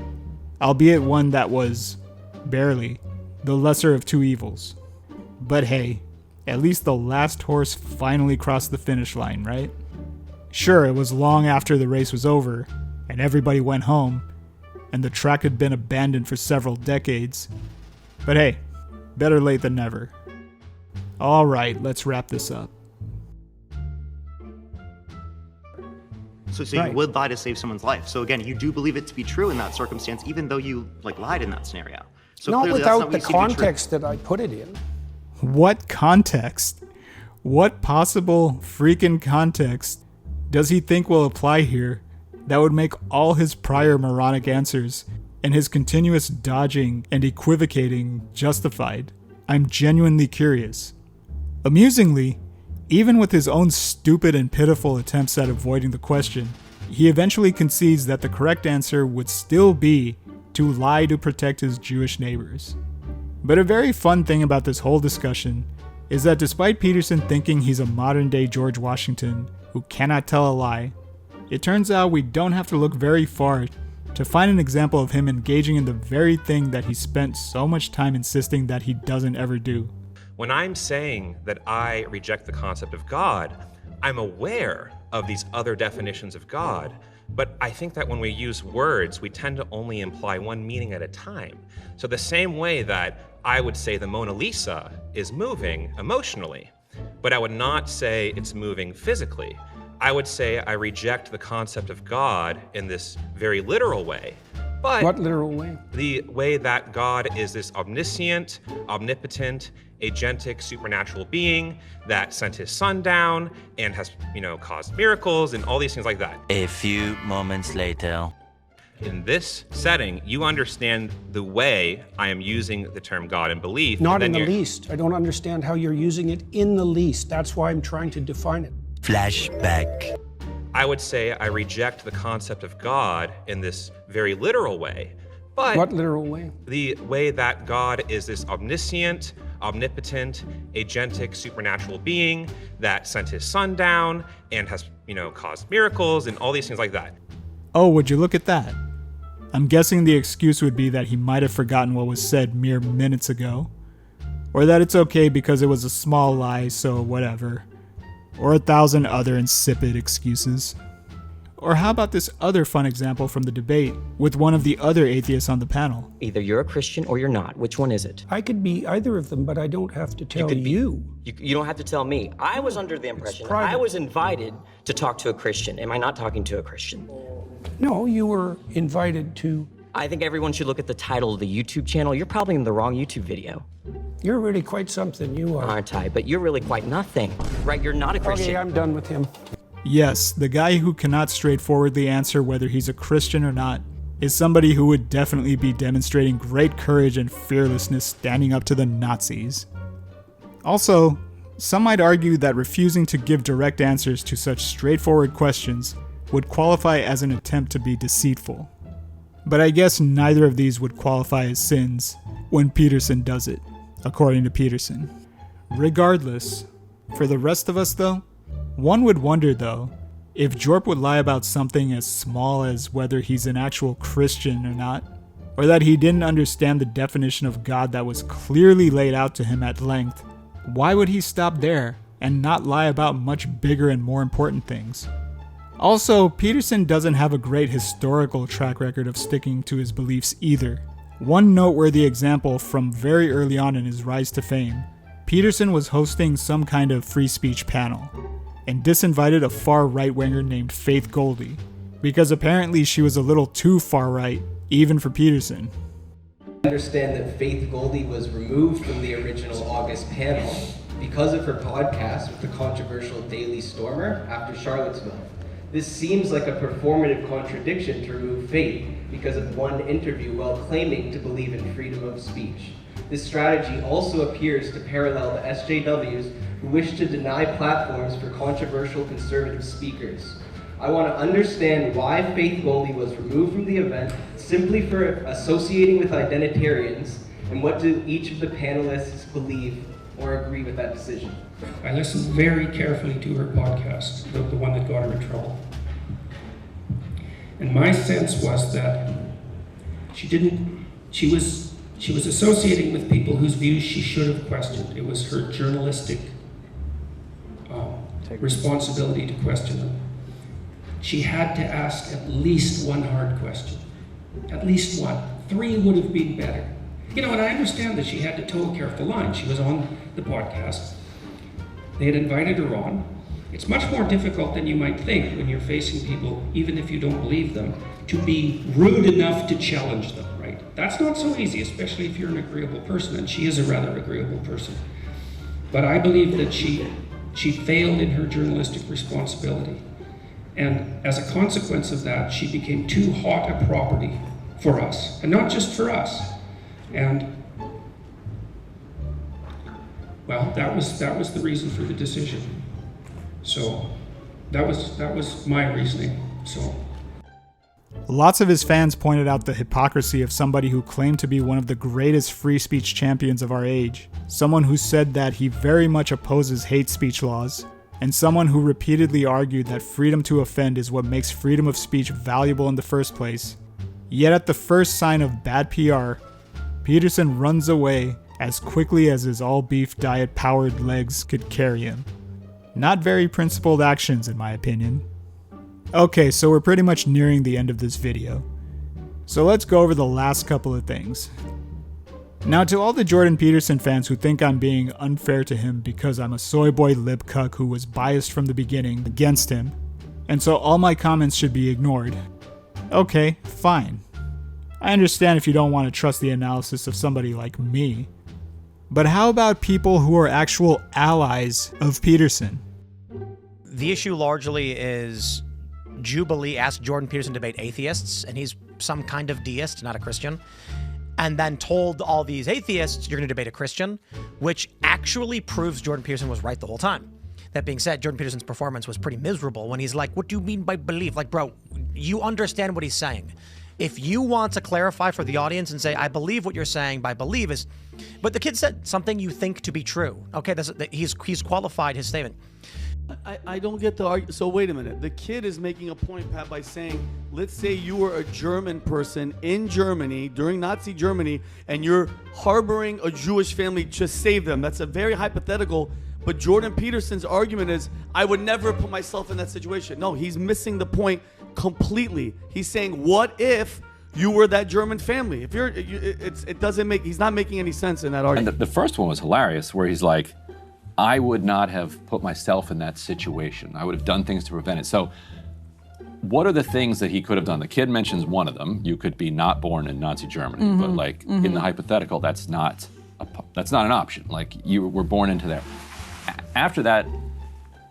albeit one that was, barely, the lesser of two evils. But hey, at least the last horse finally crossed the finish line, right? Sure, it was long after the race was over, and everybody went home, and the track had been abandoned for several decades. But hey, better late than never. Alright, let's wrap this up. So you would lie to save someone's life. So again, you do believe it to be true in that circumstance, even though you like lied in that scenario. So Not clearly that's without not the what you see to be true. context that I put it in. What context? What possible freaking context does he think will apply here that would make all his prior moronic answers and his continuous dodging and equivocating justified? I'm genuinely curious. Amusingly, even with his own stupid and pitiful attempts at avoiding the question, he eventually concedes that the correct answer would still be to lie to protect his Jewish neighbors. But a very fun thing about this whole discussion is that despite Peterson thinking he's a modern-day George Washington who cannot tell a lie, it turns out we don't have to look very far to find an example of him engaging in the very thing that he spent so much time insisting that he doesn't ever do. When I'm saying that I reject the concept of God, I'm aware of these other definitions of God, but I think that when we use words, we tend to only imply one meaning at a time. So the same way that I would say the Mona Lisa is moving emotionally, but I would not say it's moving physically. I would say I reject the concept of God in this very literal way. But What literal way? the way that God is this omniscient, omnipotent, agentic, supernatural being that sent his son down and has, caused miracles and all these things like that. A few moments later. in this setting, you understand the way I am using the term God and belief. Not and in the least. I don't understand how you're using it in the least. That's why I'm trying to define it. Flashback. I would say I reject the concept of God in this very literal way. But What literal way? the way that God is this omniscient, omnipotent, agentic, supernatural being that sent his son down and has, caused miracles and all these things like that. Oh, would you look at that? I'm guessing the excuse would be that he might have forgotten what was said mere minutes ago. Or that it's okay because it was a small lie, so whatever. Or 1,000 other insipid excuses. Or how about this other fun example from the debate with one of the other atheists on the panel? Either you're a Christian or you're not. Which one is it? I could be either of them, but I don't have to tell you. You don't have to tell me. I was under the impression I was invited to talk to a Christian. Am I not talking to a Christian? No, you were invited to. I think everyone should look at the title of the YouTube channel. You're probably in the wrong YouTube video. You're really quite something, you are. Aren't I? But you're really quite nothing. Right? You're not a Christian. Okay, I'm done with him. Yes, the guy who cannot straightforwardly answer whether he's a Christian or not is somebody who would definitely be demonstrating great courage and fearlessness standing up to the Nazis. Also, some might argue that refusing to give direct answers to such straightforward questions would qualify as an attempt to be deceitful. But I guess neither of these would qualify as sins when Peterson does it, according to Peterson. Regardless, for the rest of us though, one would wonder though, if Jorp would lie about something as small as whether he's an actual Christian or not, or that he didn't understand the definition of God that was clearly laid out to him at length, why would he stop there and not lie about much bigger and more important things? Also, Peterson doesn't have a great historical track record of sticking to his beliefs either. One noteworthy example from very early on in his rise to fame, Peterson was hosting some kind of free speech panel, and disinvited a far right-winger named Faith Goldie, because apparently she was a little too far right, even for Peterson. I understand that Faith Goldie was removed from the original August panel because of her podcast with the controversial Daily Stormer after Charlottesville. This seems like a performative contradiction to remove Faith because of one interview while claiming to believe in freedom of speech. This strategy also appears to parallel the SJWs who wish to deny platforms for controversial conservative speakers. I want to understand why Faith Goldie was removed from the event simply for associating with identitarians, and what do each of the panelists believe or agree with that decision? I listened very carefully to her podcast, the one that got her in trouble. And my sense was that she was associating with people whose views she should have questioned. It was her journalistic responsibility to question them. She had to ask at least one hard question. At least one. 3 would have been better. And I understand that she had to toe a careful line. She was on the podcast. They had invited her on. It's much more difficult than you might think when you're facing people, even if you don't believe them, to be rude enough to challenge them, right? That's not so easy, especially if you're an agreeable person, and she is a rather agreeable person. But I believe that she failed in her journalistic responsibility. And as a consequence of that, she became too hot a property for us, and not just for us. And well, that was the reason for the decision. So that was my reasoning. So lots of his fans pointed out the hypocrisy of somebody who claimed to be one of the greatest free speech champions of our age, someone who said that he very much opposes hate speech laws, and someone who repeatedly argued that freedom to offend is what makes freedom of speech valuable in the first place. Yet at the first sign of bad PR, Peterson runs away as quickly as his all-beef diet-powered legs could carry him. Not very principled actions, in my opinion. Okay, so we're pretty much nearing the end of this video. So let's go over the last couple of things. Now, to all the Jordan Peterson fans who think I'm being unfair to him because I'm a soy boy lip cuck who was biased from the beginning against him, and so all my comments should be ignored. Okay, fine. I understand if you don't want to trust the analysis of somebody like me. But how about people who are actual allies of Peterson? The issue largely is Jubilee asked Jordan Peterson to debate atheists, and he's some kind of deist, not a Christian, and then told all these atheists, you're going to debate a Christian, which actually proves Jordan Peterson was right the whole time. That being said, Jordan Peterson's performance was pretty miserable when he's like, what do you mean by belief? Like, bro, you understand what he's saying. If you want to clarify for the audience and say, I believe what you're saying by believe is, but the kid said something you think to be true. Okay, he's qualified his statement. I don't get the argument. So wait a minute. The kid is making a point, Pat, by saying, let's say you were a German person in Germany during Nazi Germany and you're harboring a Jewish family to save them. That's a very hypothetical. But Jordan Peterson's argument is, I would never put myself in that situation. No, he's missing the point completely. He's saying, what if you were that German family? If it doesn't make, he's not making any sense in that argument. And the first one was hilarious, where he's like, I would not have put myself in that situation. I would have done things to prevent it. So what are the things that he could have done? The kid mentions one of them. You could be not born in Nazi Germany, but like in the hypothetical, that's not an option. Like you were born into there. After that,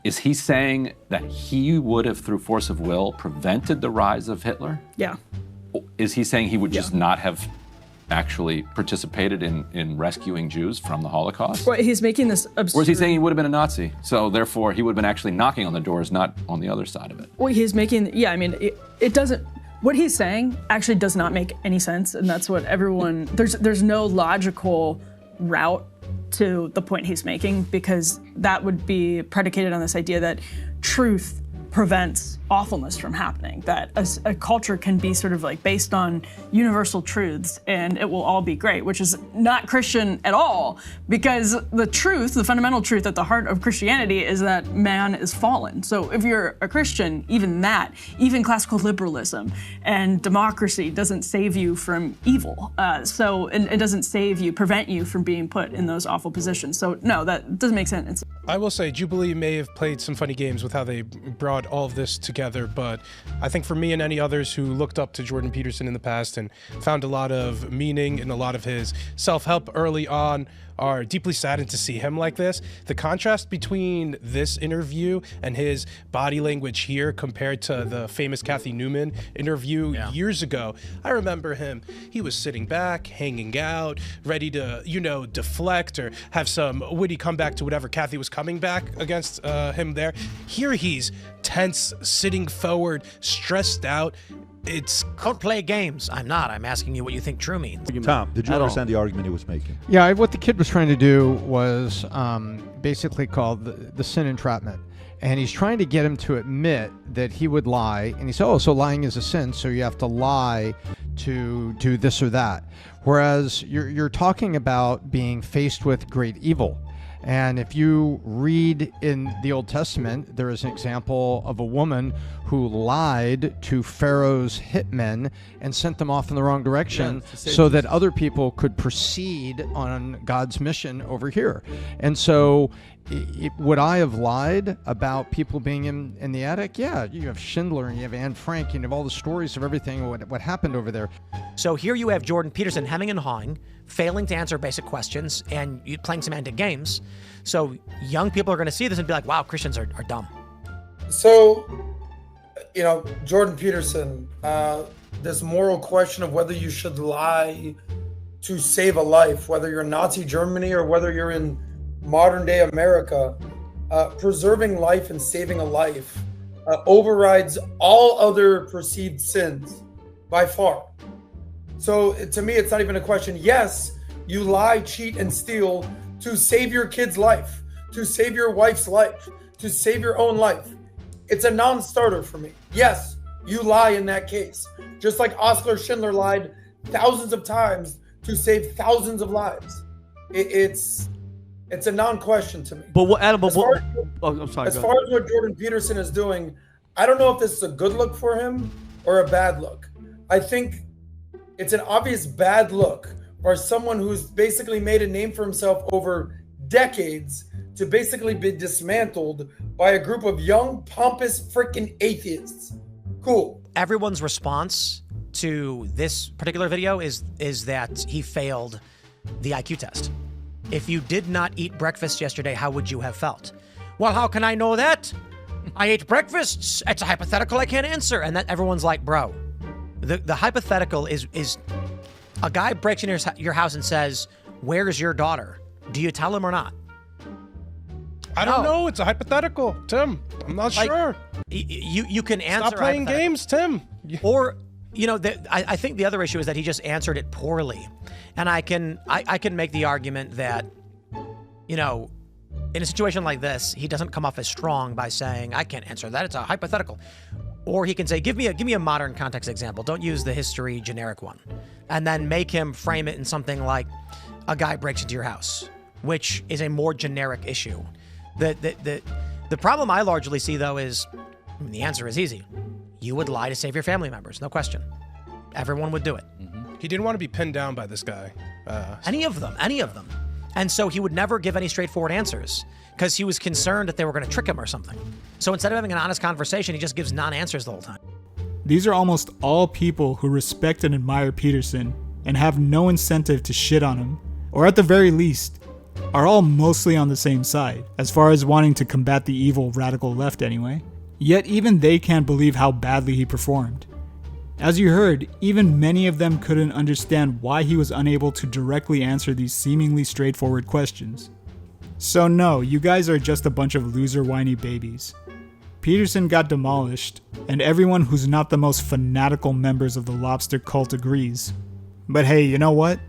is he saying that he would have, through force of will, prevented the rise of Hitler? Yeah. Is he saying he would just not have actually participated in rescuing Jews from the Holocaust? Well, he's making this absurd... Or is he saying he would have been a Nazi, so therefore he would have been actually knocking on the doors, not on the other side of it? Well, he's making... Yeah, I mean, it doesn't... What he's saying actually does not make any sense, and that's what everyone... There's no logical route to the point he's making, because that would be predicated on this idea that truth prevents awfulness from happening, that a culture can be sort of like based on universal truths and it will all be great, which is not Christian at all, because the truth, the fundamental truth at the heart of Christianity is that man is fallen. So if you're a Christian, even classical liberalism and democracy doesn't save you from evil. So it doesn't prevent you from being put in those awful positions. So no, that doesn't make sense. I will say Jubilee may have played some funny games with how they brought all of this together, but I think for me and any others who looked up to Jordan Peterson in the past and found a lot of meaning in a lot of his self-help early on are deeply saddened to see him like this. The contrast between this interview and his body language here compared to the famous Kathy Newman interview years ago, I remember him. He was sitting back, hanging out, ready to, deflect or have some witty comeback to whatever Kathy was coming back against him there. Here he's tense, sitting forward, stressed out. Don't play games. I'm not. I'm asking you what you think true means. Tom, did you understand the argument he was making? Yeah, what the kid was trying to do was basically called the sin entrapment. And he's trying to get him to admit that he would lie. And he said, so lying is a sin, so you have to lie to do this or that. Whereas you're talking about being faced with great evil. And if you read in the Old Testament, there is an example of a woman who lied to Pharaoh's hitmen and sent them off in the wrong direction so that other people could proceed on God's mission over here. And so would I have lied about people being in the attic? Yeah, you have Schindler and you have Anne Frank and you have all the stories of everything, what happened over there. So here you have Jordan Peterson hemming and hawing, failing to answer basic questions, and playing semantic games. So young people are going to see this and be like, wow, Christians are dumb. So, Jordan Peterson, this moral question of whether you should lie to save a life, whether you're in Nazi Germany or whether you're in modern day America, preserving life and saving a life overrides all other perceived sins by far. So to me, it's not even a question. Yes, you lie, cheat, and steal to save your kid's life, to save your wife's life, to save your own life. It's a non-starter for me. Yes, you lie in that case. Just like Oskar Schindler lied thousands of times to save thousands of lives. It's a non-question to me. But what, Adam? As far as what Jordan Peterson is doing, I don't know if this is a good look for him or a bad look. I think it's an obvious bad look for someone who's basically made a name for himself over decades to basically be dismantled by a group of young, pompous, freaking atheists. Cool. Everyone's response to this particular video is that he failed the IQ test. If you did not eat breakfast yesterday, how would you have felt? Well, how can I know that? I ate breakfast. It's a hypothetical I can't answer. And then everyone's like, bro, The hypothetical is a guy breaks into your house and says, "Where's your daughter?" Do you tell him or not? I don't know. It's a hypothetical, Tim. I'm not sure. You can answer. Stop playing games, Tim. Or, I think the other issue is that he just answered it poorly, and I can make the argument that, in a situation like this, he doesn't come off as strong by saying, "I can't answer that. It's a hypothetical." Or he can say, give me a modern context example. Don't use the history generic one. And then make him frame it in something like a guy breaks into your house, which is a more generic issue. The problem I largely see, though, is the answer is easy. You would lie to save your family members, no question. Everyone would do it. He didn't want to be pinned down by this guy. Any of them. And so he would never give any straightforward answers because he was concerned that they were going to trick him or something. So instead of having an honest conversation, he just gives non-answers the whole time. These are almost all people who respect and admire Peterson and have no incentive to shit on him, or at the very least, are all mostly on the same side, as far as wanting to combat the evil radical left anyway. Yet even they can't believe how badly he performed. As you heard, even many of them couldn't understand why he was unable to directly answer these seemingly straightforward questions. So no, you guys are just a bunch of loser whiny babies. Peterson got demolished, and everyone who's not the most fanatical members of the lobster cult agrees. But hey, you know what?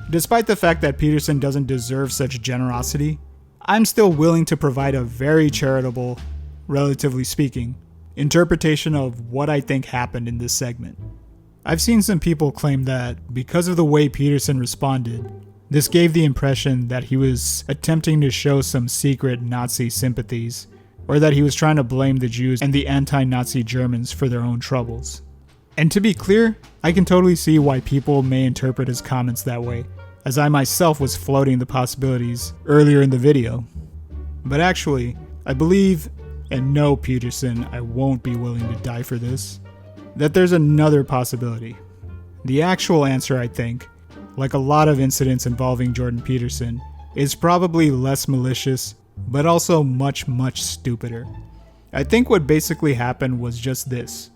Despite the fact that Peterson doesn't deserve such generosity, I'm still willing to provide a very charitable, relatively speaking, interpretation of what I think happened in this segment. I've seen some people claim that because of the way Peterson responded, this gave the impression that he was attempting to show some secret Nazi sympathies, or that he was trying to blame the Jews and the anti-Nazi Germans for their own troubles. And to be clear, I can totally see why people may interpret his comments that way, as I myself was floating the possibilities earlier in the video. But actually, I believe, and no, Peterson, I won't be willing to die for this, that there's another possibility. The actual answer, I think, like a lot of incidents involving Jordan Peterson, is probably less malicious, but also much, much stupider. I think what basically happened was just this.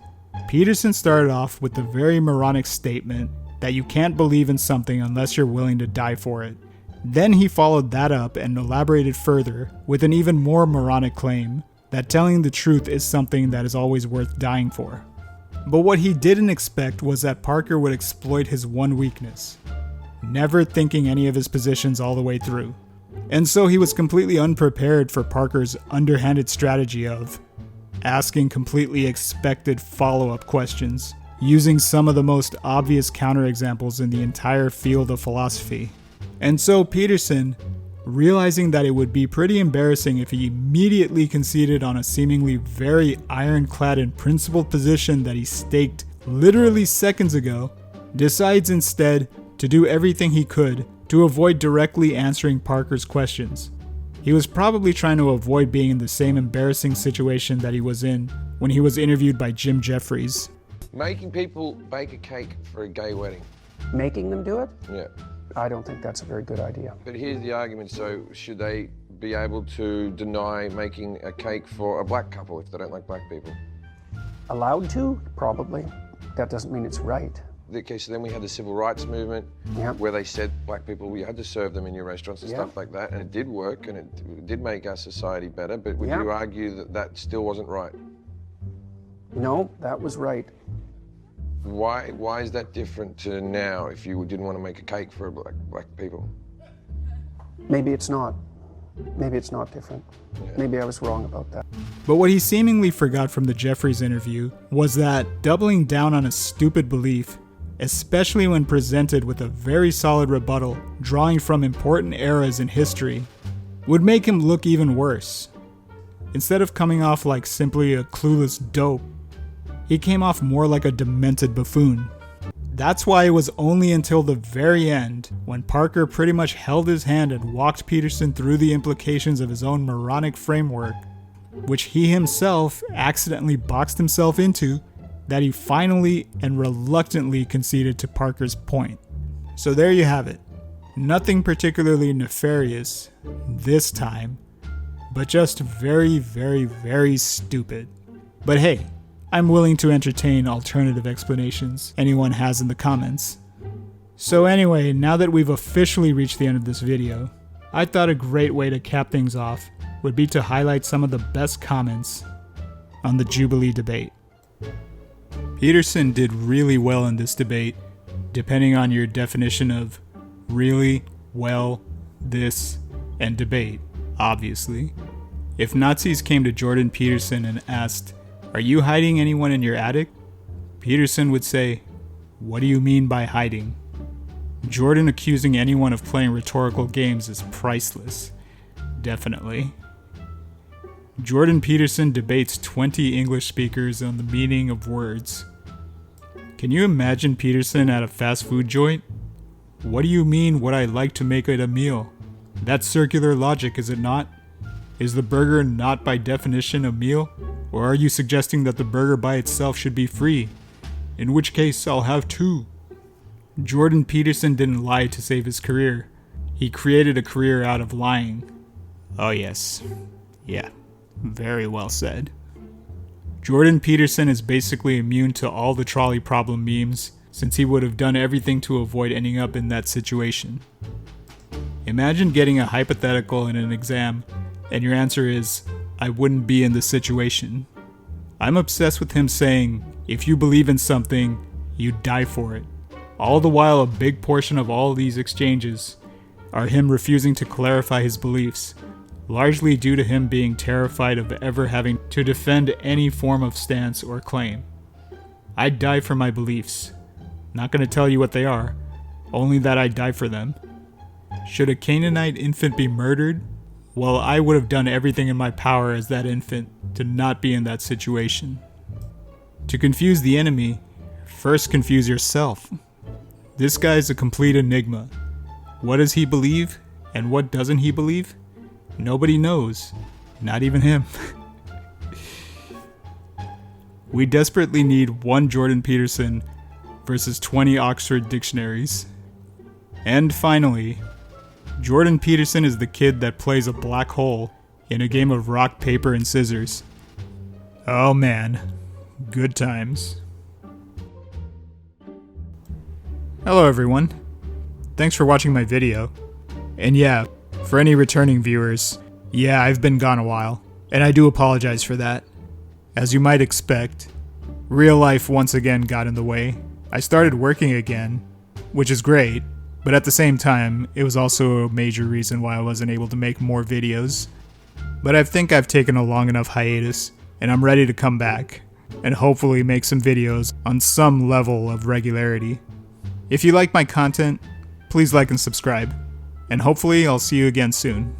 Peterson started off with the very moronic statement that you can't believe in something unless you're willing to die for it. Then he followed that up and elaborated further with an even more moronic claim that telling the truth is something that is always worth dying for. But what he didn't expect was that Parker would exploit his one weakness, never thinking any of his positions all the way through. And so he was completely unprepared for Parker's underhanded strategy of asking completely expected follow-up questions, using some of the most obvious counterexamples in the entire field of philosophy. And so Peterson, realizing that it would be pretty embarrassing if he immediately conceded on a seemingly very ironclad and principled position that he staked literally seconds ago, decides instead to do everything he could to avoid directly answering Parker's questions. He was probably trying to avoid being in the same embarrassing situation that he was in when he was interviewed by Jim Jeffries. Making people bake a cake for a gay wedding. Making them do it? Yeah. I don't think that's a very good idea. But here's the argument, so should they be able to deny making a cake for a black couple if they don't like black people? Allowed to? Probably. That doesn't mean it's right. Okay, so then we had the civil rights movement where they said black people, you had to serve them in your restaurants and stuff like that, and it did work and it did make our society better, but would you argue that that still wasn't right? No, that was right. Why is that different to now if you didn't want to make a cake for black people? Maybe it's not. Maybe it's not different. Maybe I was wrong about that. But what he seemingly forgot from the Jeffries interview was that doubling down on a stupid belief, especially when presented with a very solid rebuttal drawing from important eras in history, would make him look even worse. Instead of coming off like simply a clueless dope, he came off more like a demented buffoon. That's why it was only until the very end, when Parker pretty much held his hand and walked Peterson through the implications of his own moronic framework, which he himself accidentally boxed himself into, that he finally and reluctantly conceded to Parker's point. So there you have it. Nothing particularly nefarious this time, but just very, very, very stupid. But hey, I'm willing to entertain alternative explanations anyone has in the comments. So anyway, now that we've officially reached the end of this video, I thought a great way to cap things off would be to highlight some of the best comments on the Jubilee debate. Peterson did really well in this debate, depending on your definition of really, well, this, and debate, obviously. If Nazis came to Jordan Peterson and asked, "Are you hiding anyone in your attic?" Peterson would say, "What do you mean by hiding?" Jordan accusing anyone of playing rhetorical games is priceless. Definitely. Jordan Peterson debates 20 English speakers on the meaning of words. Can you imagine Peterson at a fast food joint? What do you mean would I like to make it a meal? That's circular logic, is it not? Is the burger not by definition a meal? Or are you suggesting that the burger by itself should be free? In which case, I'll have two. Jordan Peterson didn't lie to save his career. He created a career out of lying. Oh yes. Yeah. Very well said. Jordan Peterson is basically immune to all the trolley problem memes, since he would have done everything to avoid ending up in that situation. Imagine getting a hypothetical in an exam, and your answer is, "I wouldn't be in this situation." I'm obsessed with him saying, if you believe in something, you die for it. All the while, a big portion of all these exchanges are him refusing to clarify his beliefs, largely due to him being terrified of ever having to defend any form of stance or claim. I'd die for my beliefs. Not gonna tell you what they are, only that I'd die for them. Should a Canaanite infant be murdered? Well, I would have done everything in my power as that infant to not be in that situation. To confuse the enemy, first confuse yourself. This guy's a complete enigma. What does he believe, and what doesn't he believe? Nobody knows, not even him. We desperately need one Jordan Peterson versus 20 Oxford dictionaries. And finally, Jordan Peterson is the kid that plays a black hole in a game of rock, paper, and scissors. Oh man, good times. Hello everyone. Thanks for watching my video. And yeah, for any returning viewers, yeah, I've been gone a while, and I do apologize for that. As you might expect, real life once again got in the way. I started working again, which is great, but at the same time, it was also a major reason why I wasn't able to make more videos. But I think I've taken a long enough hiatus, and I'm ready to come back, and hopefully make some videos on some level of regularity. If you like my content, please like and subscribe, and hopefully I'll see you again soon.